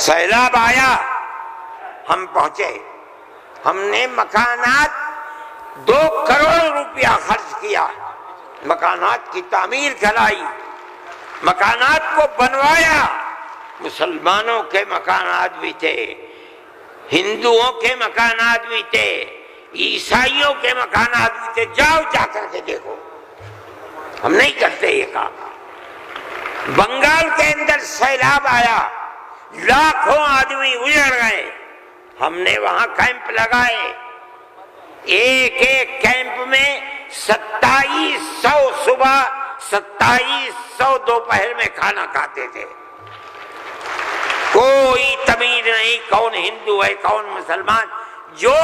سیلاب آیا، ہم پہنچے، ہم نے مکانات 2 کروڑ روپیہ خرچ کیا، مکانات کی تعمیر کرائی، مکانات کو بنوایا۔ مسلمانوں کے مکانات بھی تھے، ہندوؤں کے مکانات بھی تھے، عیسائیوں کے مکانات بھی تھے، جاؤ جا کر کے دیکھو، ہم نہیں کرتے یہ کام۔ بنگال کے اندر سیلاب آیا، لاکھوں آدمی اجڑ گئے، ہم نے وہاں کیمپ لگائے، ایک ایک کیمپ میں 2700 صبح 2700 دوپہر میں کھانا کھاتے تھے، کوئی تمیز نہیں کون ہندو ہے کون مسلمان، جو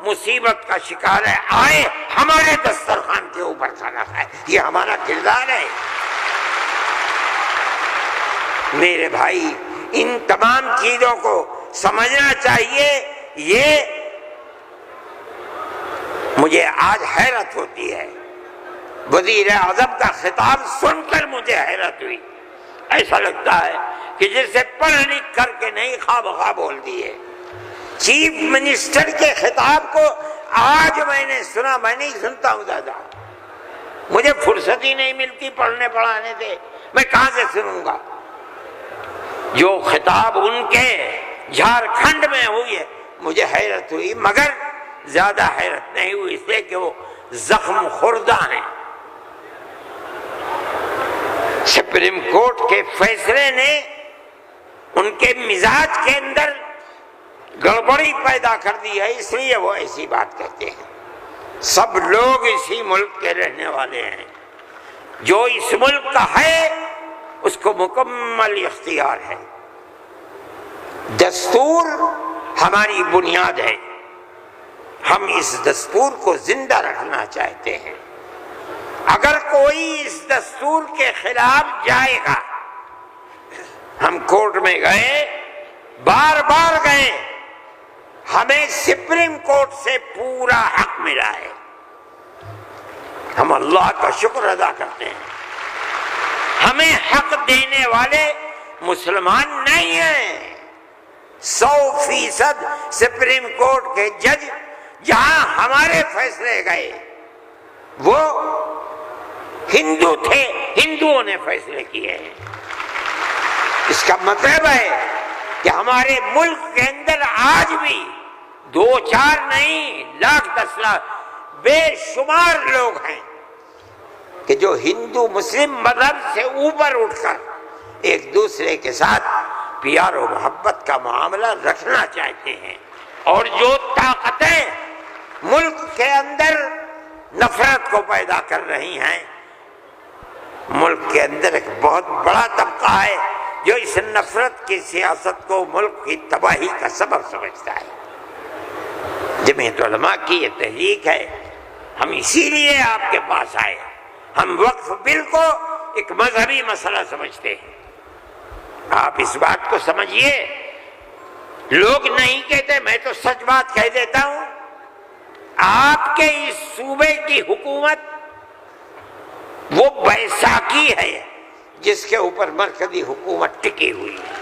مصیبت کا شکار ہے آئے ہمارے دسترخوان کے اوپر کھانا کھائے، یہ ہمارا کردار ہے۔ میرے بھائی ان تمام چیزوں کو سمجھنا چاہیے۔ یہ مجھے آج حیرت ہوتی ہے، وزیر اعظم کا خطاب سن کر مجھے حیرت ہوئی، ایسا لگتا ہے کہ جسے پڑھ لکھ کر کے نہیں خواب خواب بول دیے۔ چیف منسٹر کے خطاب کو آج میں نے سنا، میں نہیں سنتا ہوں زیادہ، مجھے فرصت ہی نہیں ملتی پڑھنے پڑھانے سے، میں کہاں سے سنوں گا؟ جو خطاب ان کے جھارکھنڈ میں ہوئی ہے، مجھے حیرت ہوئی، مگر زیادہ حیرت نہیں ہوئی اس لیے کہ وہ زخم خوردہ ہیں۔ سپریم کورٹ کے فیصلے نے ان کے مزاج کے اندر گڑبڑی پیدا کر دی ہے، اس لیے وہ ایسی بات کہتے ہیں۔ سب لوگ اسی ملک کے رہنے والے ہیں، جو اس ملک کا ہے اس کو مکمل اختیار ہے۔ دستور ہماری بنیاد ہے، ہم اس دستور کو زندہ رکھنا چاہتے ہیں۔ اگر کوئی اس دستور کے خلاف جائے گا، ہم کورٹ میں گئے، بار بار گئے، ہمیں سپریم کورٹ سے پورا حق ملا ہے، ہم اللہ کا شکر ادا کرتے ہیں۔ ہمیں حق دینے والے مسلمان نہیں ہیں۔ 100% سپریم کورٹ کے جج جہاں ہمارے فیصلے گئے وہ ہندو تھے، ہندوؤں نے فیصلے کیے ہیں۔ اس کا مطلب ہے کہ ہمارے ملک کے اندر آج بھی 2-4 نہیں، لاکھ 10 لاکھ بے شمار لوگ ہیں کہ جو ہندو مسلم مذہب سے اوپر اٹھ کر ایک دوسرے کے ساتھ پیار و محبت کا معاملہ رکھنا چاہتے ہیں، اور جو طاقتیں ملک کے اندر نفرت کو پیدا کر رہی ہیں، ملک کے اندر ایک بہت بڑا طبقہ ہے جو اس نفرت کی سیاست کو ملک کی تباہی کا سبب سمجھتا ہے۔ جمعیت علماء کی یہ تحریک ہے، ہم اسی لیے آپ کے پاس آئے۔ ہم وقف بل کو ایک مذہبی مسئلہ سمجھتے ہیں، آپ اس بات کو سمجھیے۔ لوگ نہیں کہتے، میں تو سچ بات کہہ دیتا ہوں، آپ کے اس صوبے کی حکومت وہ بیساکھی ہے جس کے اوپر مرکزی حکومت ٹکی ہوئی ہے،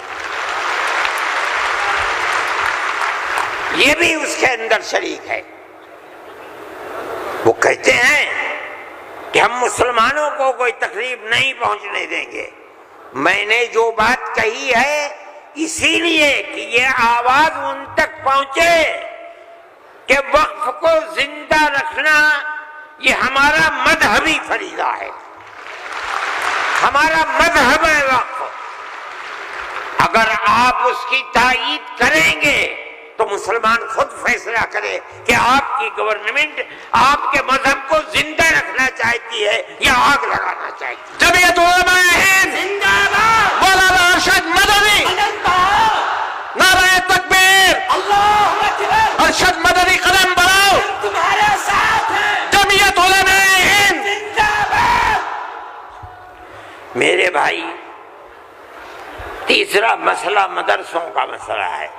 یہ بھی اس کے اندر شریک ہے۔ وہ کہتے ہیں کہ ہم مسلمانوں کو کوئی تکلیف نہیں پہنچنے دیں گے۔ میں نے جو بات کہی ہے اسی لیے کہ یہ آواز ان تک پہنچے کہ وقف کو زندہ رکھنا یہ ہمارا مذہبی فریضہ ہے، ہمارا مذہب ہے وقف۔ اگر آپ اس کی تائید کریں گے تو مسلمان خود فیصلہ کرے کہ آپ کی گورنمنٹ آپ کے مذہب کو زندہ رکھنا چاہتی ہے یا آگ لگانا چاہتی ہے۔ جمعیت علماء ہند زندہ باد، مولانا ارشد مدنی، نعرہ تکبیر، اللہ اکبر، ارشد مدنی قدم بڑھاؤ، تمہارے ساتھ ہیں، جمعیت علماء ہند۔ زندہ باد۔ میرے بھائی، تیسرا مسئلہ مدرسوں کا مسئلہ ہے۔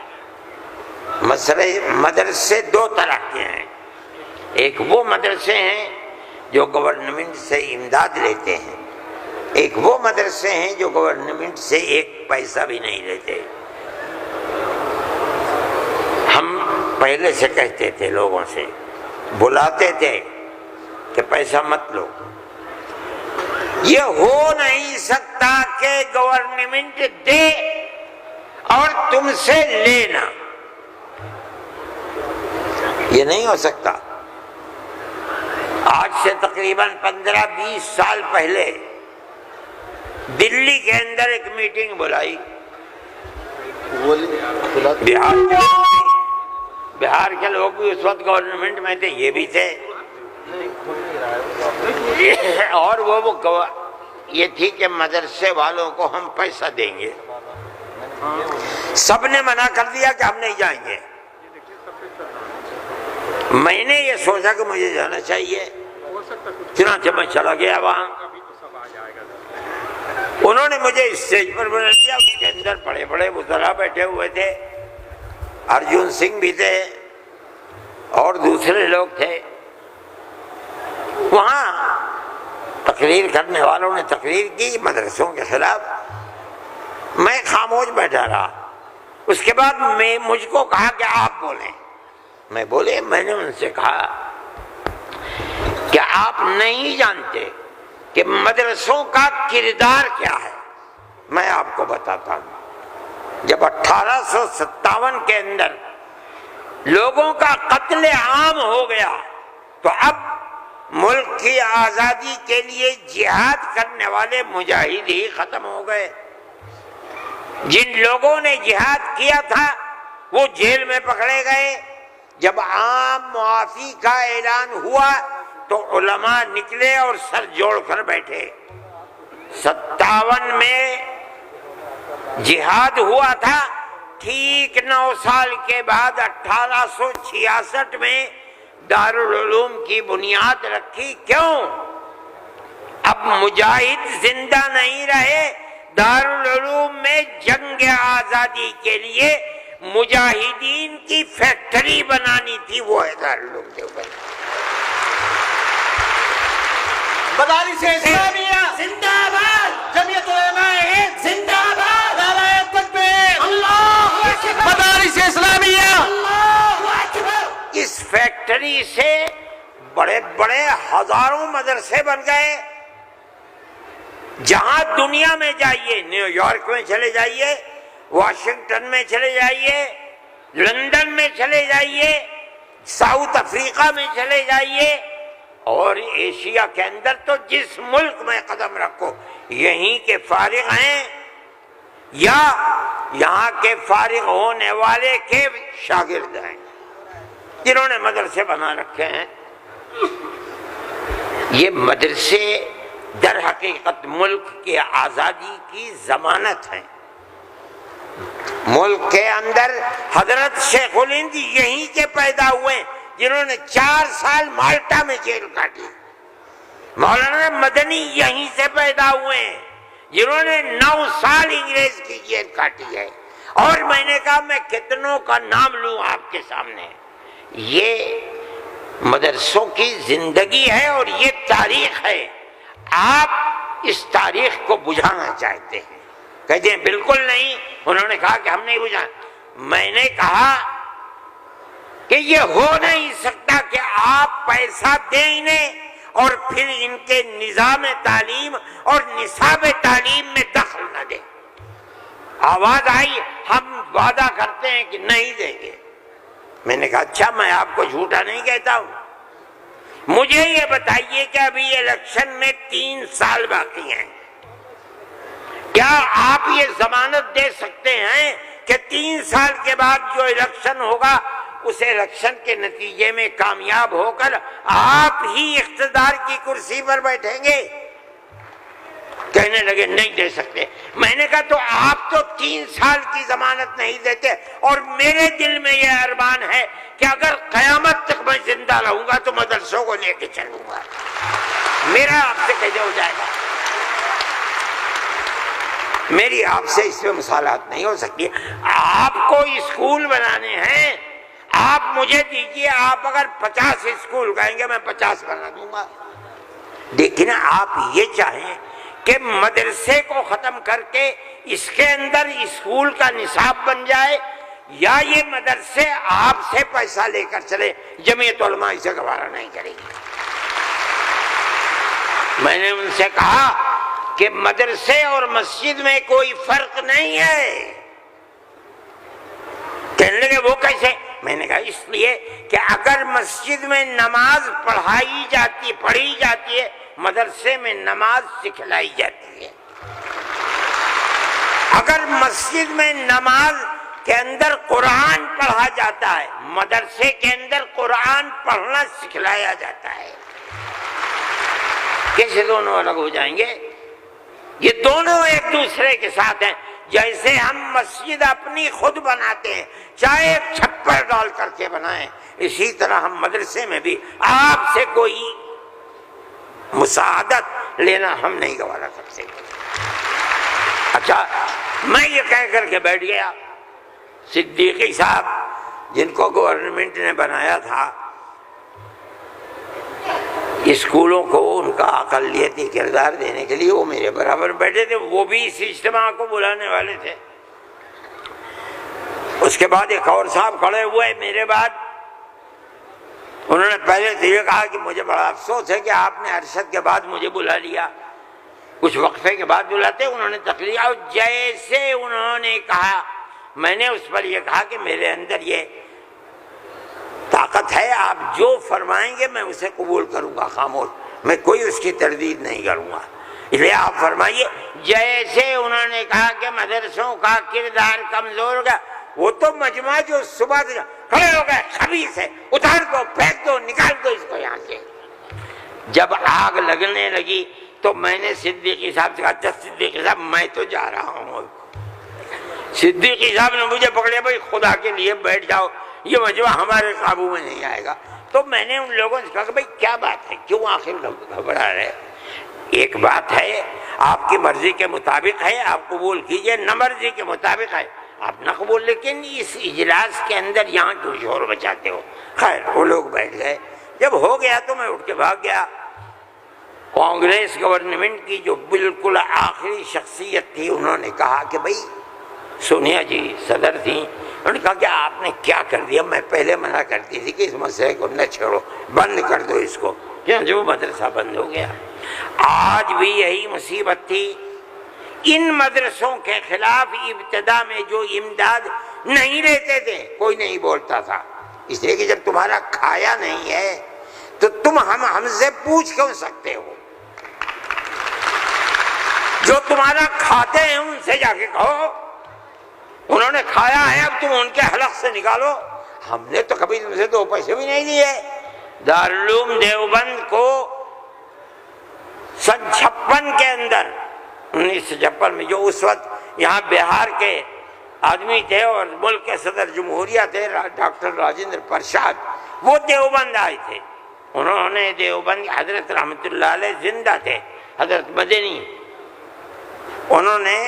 مدرسے 2 طرح کے ہیں، ایک وہ مدرسے ہیں جو گورنمنٹ سے امداد لیتے ہیں، ایک وہ مدرسے ہیں جو گورنمنٹ سے 1 پیسہ بھی نہیں لیتے۔ پہلے سے کہتے تھے لوگوں سے، بلاتے تھے کہ پیسہ مت لو۔ یہ ہو نہیں سکتا کہ گورنمنٹ دے اور تم سے لینا، یہ نہیں ہو سکتا۔ آج سے تقریباً 15-20 سال پہلے دلی کے اندر ایک میٹنگ بلائی، بہار کے لوگ بھی اس وقت گورنمنٹ میں تھے، یہ بھی تھے، اور وہ یہ تھی کہ مدرسے والوں کو ہم پیسہ دیں گے۔ سب نے منع کر دیا کہ ہم نہیں جائیں گے۔ میں نے یہ سوچا کہ مجھے جانا چاہیے، چنانچہ میں چلا گیا وہاں۔ انہوں نے مجھے اسٹیج پر بلا لیا، اس کے اندر بڑے بڑے وزراء بیٹھے ہوئے تھے، ارجن سنگھ بھی تھے اور دوسرے لوگ تھے۔ وہاں تقریر کرنے والوں نے تقریر کی مدرسوں کے خلاف، میں خاموش بیٹھا رہا۔ اس کے بعد مجھ کو کہا کہ آپ بولیں۔ میں بولے، میں نے ان سے کہا کہ آپ نہیں جانتے کہ مدرسوں کا کردار کیا ہے۔ میں آپ کو بتاتا ہوں، جب 1857 کے اندر لوگوں کا قتل عام ہو گیا تو اب ملک کی آزادی کے لیے جہاد کرنے والے مجاہد ہی ختم ہو گئے۔ جن لوگوں نے جہاد کیا تھا وہ جیل میں پکڑے گئے۔ جب عام معافی کا اعلان ہوا تو علماء نکلے اور سر جوڑ کر بیٹھے۔ 57 میں جہاد ہوا تھا، ٹھیک 9 سال کے بعد 1866 میں دارالعلوم کی بنیاد رکھی۔ کیوں؟ اب مجاہد زندہ نہیں رہے، دارالعلوم میں جنگ آزادی کے لیے مجاہدین کی فیکٹری بنانی تھی، وہ ہے دارالعلوم دیوبند۔ مدارس اسلامیہ زندہ باد، جمعیت علماء ہند زندہ باد، نعرہ تکبیر، اللہ اکبر، مدارس اسلامیہ۔ اللہ اکبر۔ اس فیکٹری سے بڑے بڑے ہزاروں مدرسے بن گئے۔ جہاں دنیا میں جائیے، نیو یارک میں چلے جائیے، واشنگٹن میں چلے جائیے، لندن میں چلے جائیے، ساؤتھ افریقہ میں چلے جائیے، اور ایشیا کے اندر تو جس ملک میں قدم رکھو یہیں کے فارغ ہیں یا یہاں کے فارغ ہونے والے کے شاگرد ہیں جنہوں نے مدرسے بنا رکھے ہیں۔ یہ مدرسے در حقیقت ملک کی آزادی کی ضمانت ہیں۔ ملک کے اندر حضرت شیخ الہند یہیں کے پیدا ہوئے جنہوں نے 4 سال مالٹا میں جیل کاٹی۔ مولانا مدنی یہیں سے پیدا ہوئے ہیں جنہوں نے 9 سال انگریز کی جیل کاٹی ہے۔ اور میں نے کہا میں کتنوں کا نام لوں آپ کے سامنے۔ یہ مدرسوں کی زندگی ہے اور یہ تاریخ ہے۔ آپ اس تاریخ کو بجھانا چاہتے ہیں، کہتے ہیں بالکل نہیں۔ انہوں نے کہا کہ ہم نہیں بجھانا۔ میں نے کہا کہ یہ ہو نہیں سکتا کہ آپ پیسہ دیں انہیں اور پھر ان کے نظام تعلیم اور نصاب تعلیم میں دخل نہ دیں۔ آواز آئی، ہم وعدہ کرتے ہیں کہ نہیں دیں گے۔ میں نے کہا اچھا، میں آپ کو جھوٹا نہیں کہتا ہوں۔ مجھے یہ بتائیے کہ ابھی الیکشن میں 3 سال باقی ہیں، کیا آپ یہ ضمانت دے سکتے ہیں کہ 3 سال کے بعد جو الیکشن ہوگا اس الیکشن کے نتیجے میں کامیاب ہو کر آپ ہی اقتدار کی کرسی پر بیٹھیں گے؟ کہنے لگے نہیں دے سکتے۔ میں نے کہا تو آپ تو 3 سال کی ضمانت نہیں دیتے، اور میرے دل میں یہ ارمان ہے کہ اگر قیامت تک میں زندہ رہوں گا تو مدرسوں کو لے کے چلوں گا۔ میرا آپ سے کیسے ہو جائے گا؟ میری آپ سے اس میں مصالحت نہیں ہو سکتی۔ آپ کو اسکول بنانے ہیں، آپ مجھے دیجئے، آپ اگر 50 اسکول کہیں گے میں 50 بنا دوں گا۔ لیکن آپ یہ چاہیں کہ مدرسے کو ختم کر کے اس کے اندر اسکول کا نصاب بن جائے، یا یہ مدرسے آپ سے پیسہ لے کر چلے، جمعیت علماء اسے گوارا نہیں کرے گی۔ میں نے ان سے کہا کہ مدرسے اور مسجد میں کوئی فرق نہیں ہے۔ کہنے لگے وہ کیسے؟ میں نے کہا اس لیے کہ اگر مسجد میں نماز پڑھی جاتی ہے، مدرسے میں نماز سکھلائی جاتی ہے۔ اگر مسجد میں نماز کے اندر قرآن پڑھا جاتا ہے، مدرسے کے اندر قرآن پڑھنا سکھلایا جاتا ہے۔ کیسے دونوں الگ ہو جائیں گے؟ یہ دونوں ایک دوسرے کے ساتھ ہیں۔ جیسے ہم مسجد اپنی خود بناتے ہیں، چاہے ایک چھپر ڈال کر کے بنائیں، اسی طرح ہم مدرسے میں بھی آپ سے کوئی مساعدت لینا ہم نہیں گوارا کرتے۔ اچھا، میں یہ کہہ کر کے بیٹھ گیا، صدیقی صاحب جن کو گورنمنٹ نے بنایا تھا اسکولوں کو ان کا اقلیتی کردار دینے کے لیے، وہ میرے برابر بیٹھے تھے، وہ بھی اس اجتماع کو بلانے والے تھے۔ اس کے بعد ایک اور صاحب کھڑے ہوئے میرے بعد، انہوں نے پہلے تو یہ کہا کہ مجھے بڑا افسوس ہے کہ آپ نے ارشد کے بعد مجھے بلا لیا، کچھ وقفے کے بعد بلاتے۔ انہوں نے تقریر، اور جیسے انہوں نے کہا، میں نے اس پر یہ کہا کہ میرے اندر یہ طاقت ہے، آپ جو فرمائیں گے میں اسے قبول کروں گا، خاموش، میں کوئی اس کی تردید نہیں کروں گا، اس لیے آپ فرمائیے۔ جیسے انہوں نے کہا کہ مدرسوں کا کردار کمزور ہو گیا، وہ تو مجمع جو صبح سے کھڑے ہو گئے، خبیث ہے، اتار دو، پھینک دو، نکال دو اس کو یہاں سے۔ جب آگ لگنے لگی تو میں نے صدیقی صاحب سے کہا، اچھا صدیقی صاحب میں تو جا رہا ہوں۔ صدیقی صاحب نے مجھے پکڑیا، بھائی خدا کے لیے بیٹھ جاؤ، یہ مجمع ہمارے قابو میں نہیں آئے گا۔ تو میں نے ان لوگوں سے کہا کہ بھائی کیا بات ہے، کیوں آخر گھبرا رہے؟ ایک بات ہے، آپ کی مرضی کے مطابق ہے، آپ قبول کیجئے، نہ مرضی کے مطابق ہے آپ نہ قبول، لیکن اس اجلاس کے اندر یہاں کیوں شور بچاتے ہو؟ خیر وہ لوگ بیٹھ گئے۔ جب ہو گیا تو میں اٹھ کے بھاگ گیا۔ کانگریس گورنمنٹ کی جو بالکل آخری شخصیت تھی، انہوں نے کہا کہ بھائی سونیا جی صدر تھیں، انہوں نے کہا کہ آپ نے کیا کر دیا، میں پہلے منع کرتی تھی کہ اس مسئلے کو نہ چھوڑو، بند کر دو اس کو، جو مدرسہ بند ہو گیا۔ آج بھی یہی مصیبت تھی، ان مدرسوں کے خلاف ابتدا میں جو امداد نہیں لیتے تھے کوئی نہیں بولتا تھا، اس لیے کہ جب تمہارا کھایا نہیں ہے تو تم ہم سے پوچھ کیوں سکتے ہو؟ جو تمہارا کھاتے ہیں ان سے جا کے کہو، انہوں نے کھایا ہے اب تم ان کے حلق سے نکالو، ہم نے تو کبھی تم سے 2 پیسے بھی نہیں دیے۔ دارالعلوم دیوبند کو سن 56 کے اندر، 1956 میں، جو اس وقت یہاں بہار کے آدمی تھے اور ملک کے صدر جمہوریہ تھے ڈاکٹر راجندر پرساد، وہ دیوبند آئے تھے۔ انہوں نے دیوبند، حضرت رحمت اللہ علیہ زندہ تھے، حضرت مدنی، انہوں نے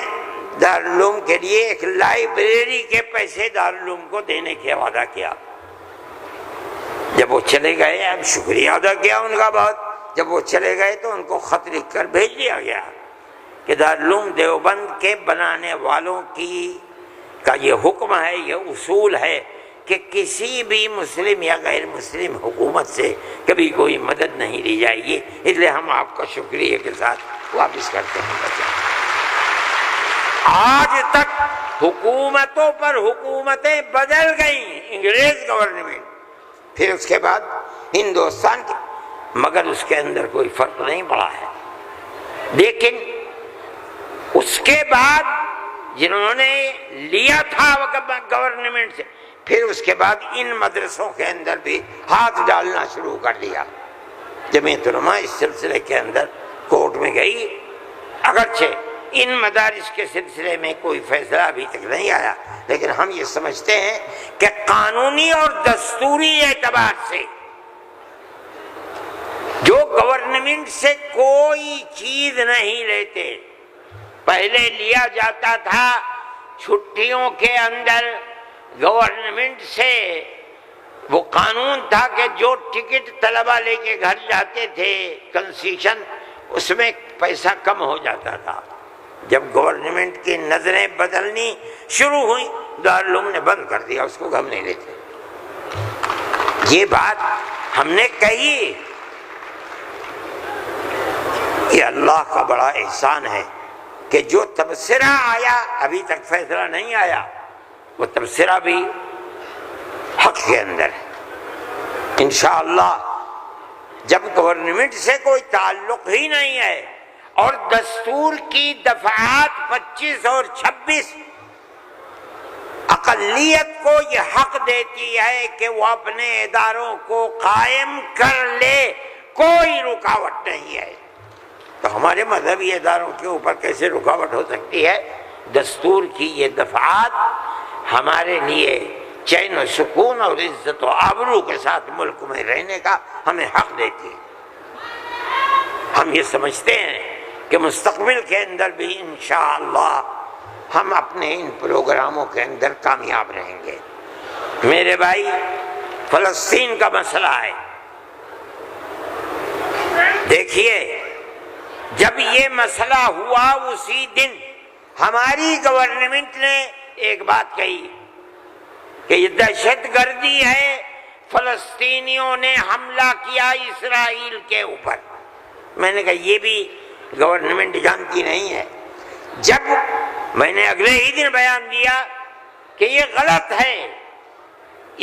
دارالعلوم کے لیے ایک لائبریری کے پیسے دارالعلوم کو دینے کا وعدہ کیا۔ جب وہ چلے گئے، اب شکریہ ادا کیا ان کا بہت، جب وہ چلے گئے تو ان کو خط لکھ کر بھیج دیا گیا کہ دارالعلوم دیوبند کے بنانے والوں کا یہ حکم ہے، یہ اصول ہے کہ کسی بھی مسلم یا غیر مسلم حکومت سے کبھی کوئی مدد نہیں لی جائے گی، اس لیے ہم آپ کا شکریہ کے ساتھ واپس کرتے ہیں بچہ۔ آج تک حکومتوں پر حکومتیں بدل گئیں، انگریز گورنمنٹ، پھر اس کے بعد ہندوستان کی، مگر اس کے اندر کوئی فرق نہیں پڑا ہے۔ لیکن اس کے بعد جنہوں نے لیا تھا گورنمنٹ سے، پھر اس کے بعد ان مدرسوں کے اندر بھی ہاتھ ڈالنا شروع کر دیا۔ جمعیت علماء اس سلسلے کے اندر کورٹ میں گئی، اگرچہ ان مدارس کے سلسلے میں کوئی فیصلہ ابھی تک نہیں آیا، لیکن ہم یہ سمجھتے ہیں کہ قانونی اور دستوری اعتبار سے جو گورنمنٹ سے کوئی چیز نہیں لیتے، پہلے لیا جاتا تھا چھٹیوں کے اندر گورنمنٹ سے، وہ قانون تھا کہ جو ٹکٹ طلبہ لے کے گھر جاتے تھے کنسیشن، اس میں پیسہ کم ہو جاتا تھا۔ جب گورنمنٹ کی نظریں بدلنی شروع ہوئیں دارالعلوم نے بند کر دیا، اس کو ہم نہیں لیتے۔ یہ بات ہم نے کہی، یہ اللہ کا بڑا احسان ہے کہ جو تبصرہ آیا، ابھی تک فیصلہ نہیں آیا، وہ تبصرہ بھی حق کے اندر ہے۔ انشاءاللہ جب گورنمنٹ سے کوئی تعلق ہی نہیں ہے اور دستور کی دفعات 25 اور 26 اقلیت کو یہ حق دیتی ہے کہ وہ اپنے اداروں کو قائم کر لے، کوئی رکاوٹ نہیں ہے، تو ہمارے مذہبی اداروں کے اوپر کیسے رکاوٹ ہو سکتی ہے؟ دستور کی یہ دفعات ہمارے لیے چین و سکون اور عزت و آبرو کے ساتھ ملک میں رہنے کا ہمیں حق دیتی ہے۔ ہم یہ سمجھتے ہیں کہ مستقبل کے اندر بھی انشاءاللہ ہم اپنے ان پروگراموں کے اندر کامیاب رہیں گے۔ میرے بھائی، فلسطین کا مسئلہ ہے، دیکھیے جب یہ مسئلہ ہوا اسی دن ہماری گورنمنٹ نے ایک بات کہی کہ یہ دہشت گردی ہے، فلسطینیوں نے حملہ کیا اسرائیل کے اوپر۔ میں نے کہا یہ بھی گورنمنٹ جانتی نہیں ہے۔ جب میں نے اگلے ہی دن بیان دیا کہ یہ غلط ہے،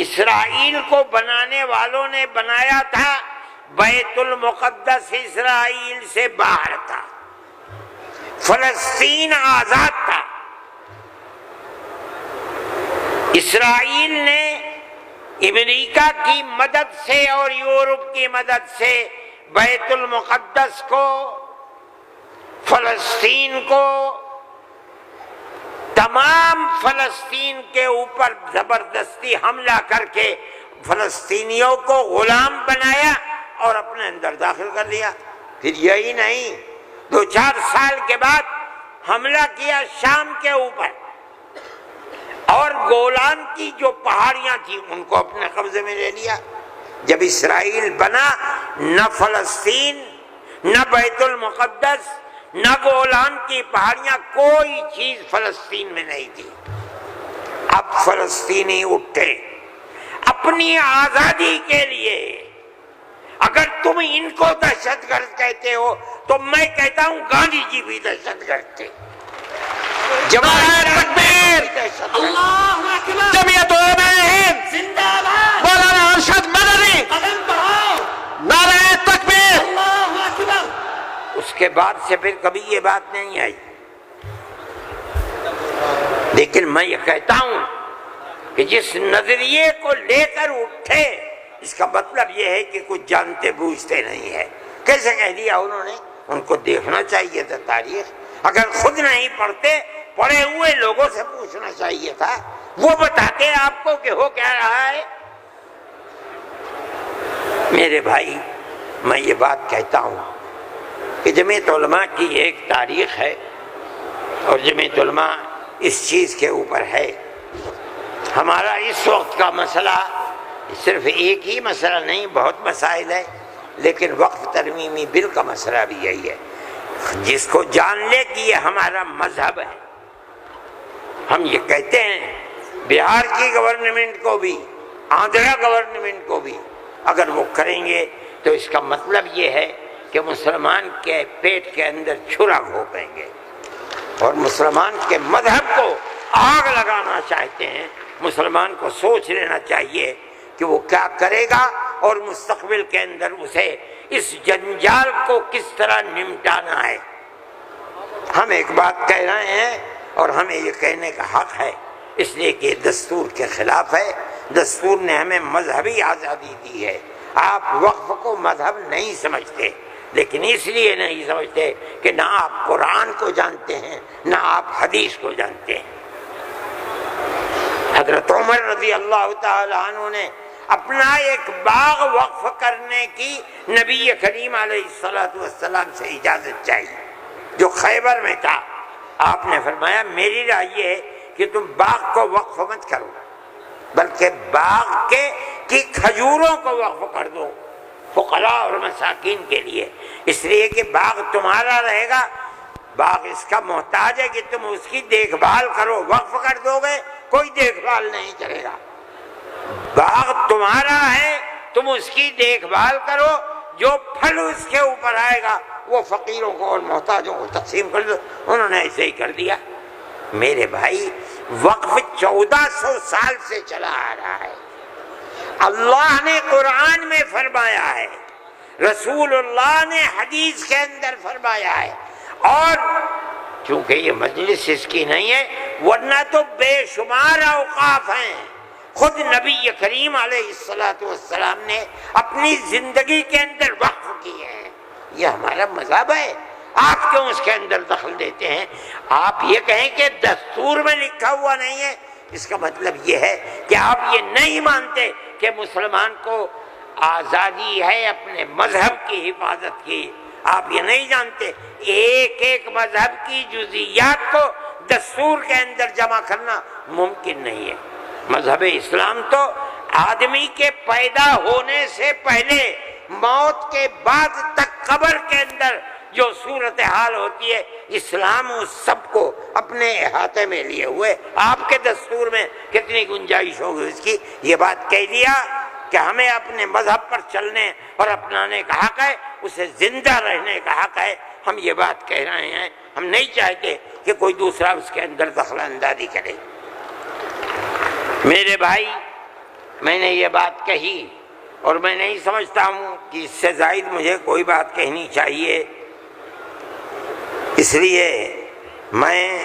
اسرائیل کو بنانے والوں نے بنایا تھا، بیت المقدس اسرائیل سے باہر تھا، فلسطین آزاد تھا۔ اسرائیل نے امریکہ کی مدد سے اور یورپ کی مدد سے بیت المقدس کو، فلسطین کو، تمام فلسطین کے اوپر زبردستی حملہ کر کے فلسطینیوں کو غلام بنایا اور اپنے اندر داخل کر لیا۔ پھر یہی نہیں، 2-4 سال کے بعد حملہ کیا شام کے اوپر، اور گولان کی جو پہاڑیاں تھیں ان کو اپنے قبضے میں لے لیا۔ جب اسرائیل بنا، نہ فلسطین، نہ بیت المقدس، نہ گولان کی پہاڑیاں، کوئی چیز فلسطین میں نہیں تھی۔ اب فلسطینی اٹھے اپنی آزادی کے لیے۔ اگر تم ان کو دہشت گرد کہتے ہو تو میں کہتا ہوں گاندھی جی بھی دہشت گرد تھے، اللہ اکبر، جمعیت علماء ہند زندہ باد، مولانا ارشد مدنی، قدم بڑھاؤ، نعرہ تکبیر۔ اللہ اکبر۔ اس کے بعد سے پھر کبھی یہ بات نہیں آئی۔ لیکن میں یہ کہتا ہوں کہ جس نظریے کو لے کر اٹھے، اس کا مطلب یہ ہے کہ کچھ جانتے بوجھتے نہیں ہے۔ کیسے کہہ دیا انہوں نے؟ ان کو دیکھنا چاہیے تھا تاریخ، اگر خود نہیں پڑھتے، پڑھے ہوئے لوگوں سے پوچھنا چاہیے تھا، وہ بتاتے آپ کو کہ ہو کیا رہا ہے۔ میرے بھائی، میں یہ بات کہتا ہوں کہ جمعیت علماء کی ایک تاریخ ہے، اور جمعیت علماء اس چیز کے اوپر ہے۔ ہمارا اس وقت کا مسئلہ صرف ایک ہی مسئلہ نہیں، بہت مسائل ہے، لیکن وقف ترمیمی بل کا مسئلہ بھی یہی ہے۔ جس کو جان لے کہ یہ ہمارا مذہب ہے، ہم یہ کہتے ہیں بہار کی گورنمنٹ کو بھی، آندھرا گورنمنٹ کو بھی، اگر وہ کریں گے تو اس کا مطلب یہ ہے کہ مسلمان کے پیٹ کے اندر چھرا گھونپیں گے اور مسلمان کے مذہب کو آگ لگانا چاہتے ہیں۔ مسلمان کو سوچ لینا چاہیے کہ وہ کیا کرے گا اور مستقبل کے اندر اسے اس جنجال کو کس طرح نمٹانا ہے۔ ہم ایک بات کہہ رہے ہیں اور ہمیں یہ کہنے کا حق ہے، اس لیے کہ دستور کے خلاف ہے۔ دستور نے ہمیں مذہبی آزادی دی ہے۔ آپ وقف کو مذہب نہیں سمجھتے، لیکن اس لیے نہیں سمجھتے کہ نہ آپ قرآن کو جانتے ہیں، نہ آپ حدیث کو جانتے ہیں۔ حضرت عمر رضی اللہ تعالی عنہ نے اپنا ایک باغ وقف کرنے کی نبی کریم علیہ السلام سے اجازت چاہیے، جو خیبر میں تھا۔ آپ نے فرمایا میری رائے یہ ہے کہ تم باغ کو وقف مت کرو، بلکہ باغ کی کھجوروں کو وقف کر دو فقراء اور مساکین کے لیے، اس لیے کہ باغ تمہارا رہے گا، باغ اس کا محتاج ہے کہ تم اس کی دیکھ بھال کرو۔ وقف کر دو گے کوئی دیکھ بھال نہیں کرے گا۔ باغ تمہارا ہے، تم اس کی دیکھ بھال کرو، جو پھل اس کے اوپر آئے گا وہ فقیروں کو اور محتاجوں کو تقسیم کر دو۔ انہوں نے ایسے ہی کر دیا۔ میرے بھائی، وقف 1400 سال سے چلا آ رہا ہے۔ اللہ نے قرآن میں فرمایا ہے، رسول اللہ نے حدیث کے اندر فرمایا ہے، اور چونکہ یہ مجلس اس کی نہیں ہے ورنہ تو بے شمار اوقاف ہیں۔ خود نبی کریم علیہ السلام نے اپنی زندگی کے اندر وقف کیے ہیں۔ یہ ہمارا مذہب ہے، آپ کیوں اس کے اندر دخل دیتے ہیں؟ آپ یہ کہیں کہ دستور میں لکھا ہوا نہیں ہے، اس کا مطلب یہ ہے کہ آپ یہ نہیں مانتے کہ مسلمان کو آزادی ہے اپنے مذہب کی حفاظت کی۔ آپ یہ نہیں جانتے ایک ایک مذہب کی جزئیات کو دستور کے اندر جمع کرنا ممکن نہیں ہے۔ مذہب اسلام تو آدمی کے پیدا ہونے سے پہلے موت کے بعد تک قبر کے اندر جو صورتحال ہوتی ہے، اسلام اس سب کو اپنے احاطے میں لیے ہوئے۔ آپ کے دستور میں کتنی گنجائش ہوگی اس کی؟ یہ بات کہہ دیا کہ ہمیں اپنے مذہب پر چلنے اور اپنانے کا حق ہے، اسے زندہ رہنے کا حق ہے۔ ہم یہ بات کہہ رہے ہیں، ہم نہیں چاہتے کہ کوئی دوسرا اس کے اندر دخل اندازی کرے۔ میرے بھائی، میں نے یہ بات کہی اور میں نہیں سمجھتا ہوں کہ اس سے زائد مجھے کوئی بات کہنی چاہیے، اس لیے میں